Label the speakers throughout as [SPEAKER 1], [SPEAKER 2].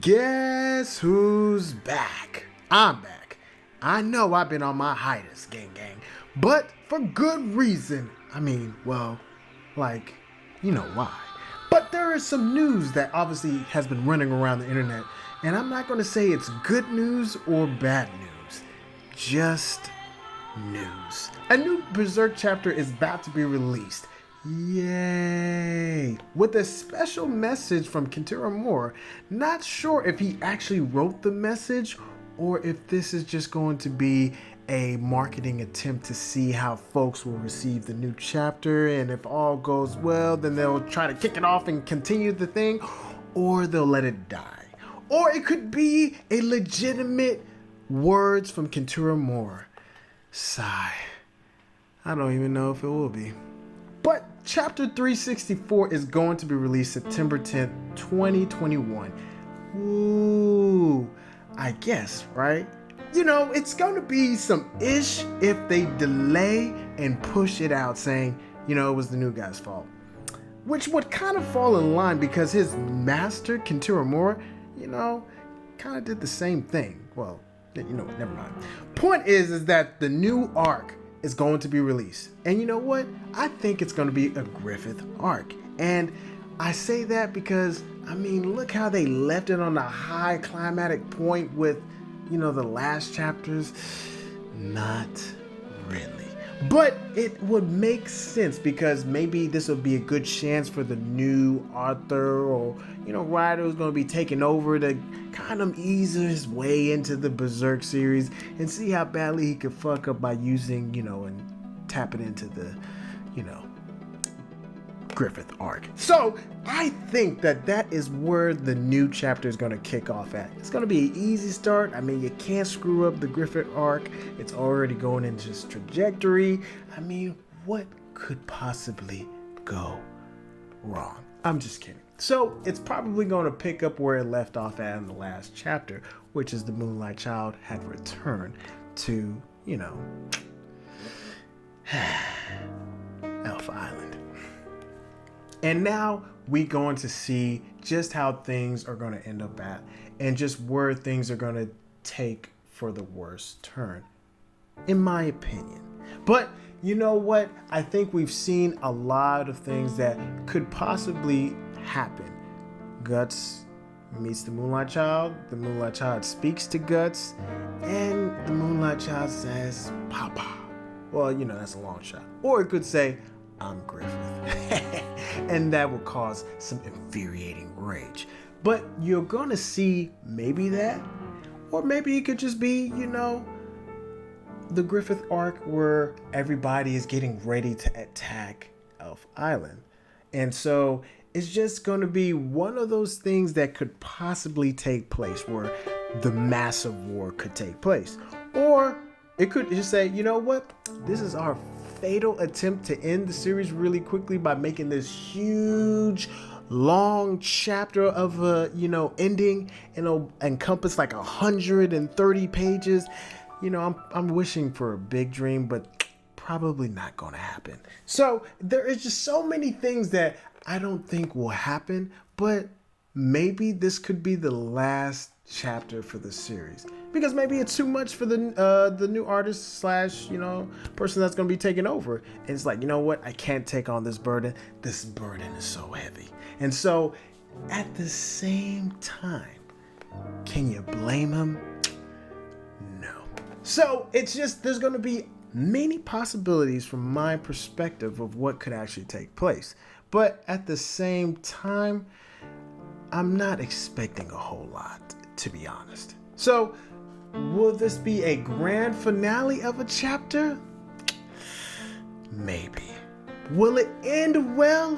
[SPEAKER 1] Guess who's back? I'm back. I know I've been on my hiatus, gang, but for good reason. I mean, well, like, you know why. But there is some news that obviously has been running around the internet, and I'm not going to say it's good news or bad news. Just news. A new Berserk chapter is about to be released. Yay! With a special message from Kentaro Moore. Not sure if he actually wrote the message or if this is just going to be a marketing attempt to see how folks will receive the new chapter, and if all goes well, then they'll try to kick it off and continue the thing, or they'll let it die. Or it could be a legitimate words from Kentaro Moore. Sigh. I don't even know if it will be. But Chapter 364 is going to be released September 10th, 2021. Ooh, I guess, right? You know, it's going to be some ish if they delay and push it out saying, you know, it was the new guy's fault. Which would kind of fall in line because his master, Kentaro Moore, you know, kind of did the same thing. Well, you know, never mind. Point is that the new arc is going to be released. And you know what? I think it's going to be a Griffith arc. And I say that because, I mean, look how they left it on a high climatic point with, you know, the last chapters. Not really. But it would make sense because maybe this would be a good chance for the new author or, you know, writer who's going to be taking over to kind of ease his way into the Berserk series and see how badly he could fuck up by using, you know, and tapping into the, you know, Griffith arc. So I think that is where the new chapter is going to kick off at. It's going to be an easy start. I mean, you can't screw up the Griffith arc. It's already going into its trajectory. I mean, what could possibly go wrong? I'm just kidding. So it's probably going to pick up where it left off at in the last chapter, which is the Moonlight Child had returned to, you know, Elf Island. And now we're going to see just how things are going to end up at and just where things are going to take for the worst turn, in my opinion. But you know what? I think we've seen a lot of things that could possibly happen. Guts meets the Moonlight Child. The Moonlight Child speaks to Guts. And the Moonlight Child says, Papa. Well, you know, that's a long shot. Or it could say, I'm Griffith. And that will cause some infuriating rage. But you're going to see maybe that. Or maybe it could just be, you know, the Griffith arc where everybody is getting ready to attack Elf Island. And so it's just going to be one of those things that could possibly take place where the massive war could take place. Or it could just say, you know what? This is our fatal attempt to end the series really quickly by making this huge long chapter of a, you know, ending, and it'll encompass like 130 pages. You know, I'm wishing for a big dream, but probably not going to happen. So there is just so many things that I don't think will happen, but maybe this could be the last chapter for the series because maybe it's too much for the new artist / you know, person that's going to be taking over. And it's like, you know what? I can't take on this burden. This burden is so heavy. And so at the same time, can you blame him? No. So it's just, there's going to be many possibilities from my perspective of what could actually take place. But at the same time, I'm not expecting a whole lot, to be honest. So will this be a grand finale of a chapter? Maybe. Will it end well?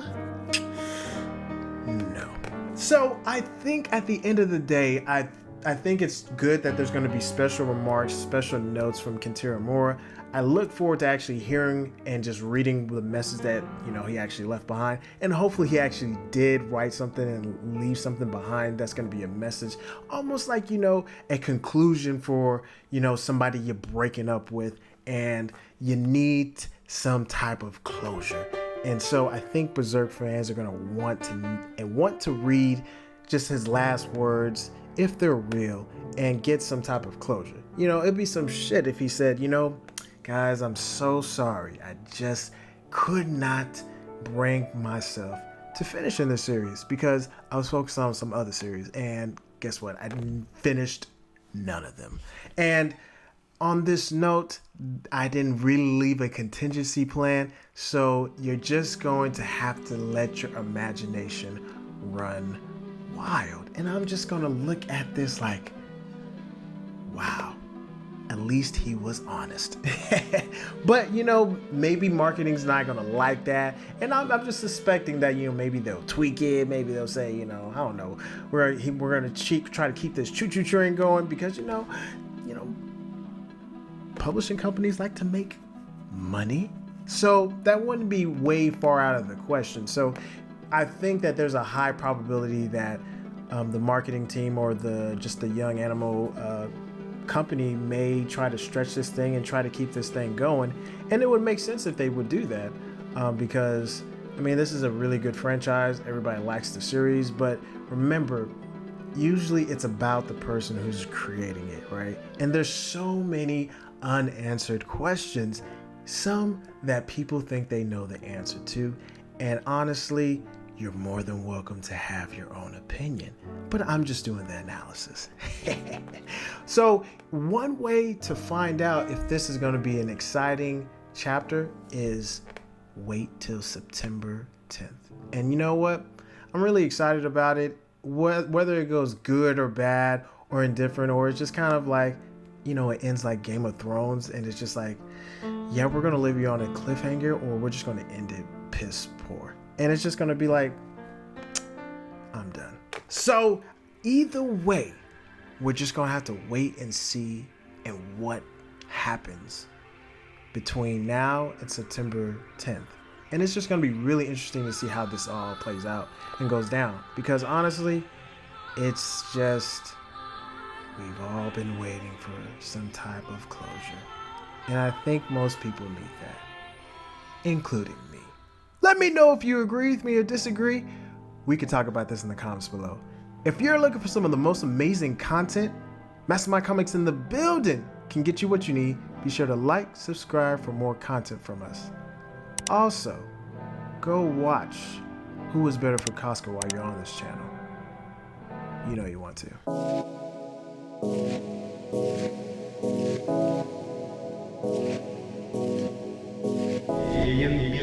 [SPEAKER 1] No. So I think at the end of the day, I think it's good that there's going to be special remarks, special notes from Kentaro Moore. I look forward to actually hearing and just reading the message that, you know, he actually left behind. And hopefully he actually did write something and leave something behind that's going to be a message. Almost like, you know, a conclusion for, you know, somebody you're breaking up with and you need some type of closure. And so I think Berserk fans are going to want to read just his last words if they're real and get some type of closure. It'd be some shit if he said, guys, I'm so sorry. I just could not bring myself to finish in this series because I was focused on some other series. And guess what? I finished none of them. And on this note, I didn't really leave a contingency plan. So you're just going to have to let your imagination run wild. And I'm just going to look at this like, wow. At least he was honest. But, maybe marketing's not going to like that. And I'm just suspecting that, maybe they'll tweak it. Maybe they'll say, I don't know, we're going to try to keep this choo-choo train going because, publishing companies like to make money. So that wouldn't be way far out of the question. So I think that there's a high probability that the marketing team or the young animal company may try to stretch this thing and try to keep this thing going. And it would make sense if they would do that because, this is a really good franchise. Everybody likes the series. But remember, usually it's about the person who's creating it, right? And there's so many unanswered questions, some that people think they know the answer to. And honestly, you're more than welcome to have your own opinion, but I'm just doing the analysis. So one way to find out if this is going to be an exciting chapter is wait till September 10th. And you know what? I'm really excited about it. Whether it goes good or bad or indifferent, or it's just kind of like, it ends like Game of Thrones and it's just like, yeah, we're going to leave you on a cliffhanger or we're just going to end it piss poor. And it's just going to be like, I'm done. So either way, we're just going to have to wait and see and what happens between now and September 10th. And it's just going to be really interesting to see how this all plays out and goes down. Because honestly, it's just, we've all been waiting for some type of closure. And I think most people need that, including me. Let me know if you agree with me or disagree. We can talk about this in the comments below. If you're looking for some of the most amazing content, Mastermind Comics in the building can get you what you need. Be sure to like, subscribe for more content from us. Also, go watch Who Is Better for Costco while you're on this channel. You know you want to.
[SPEAKER 2] Yeah.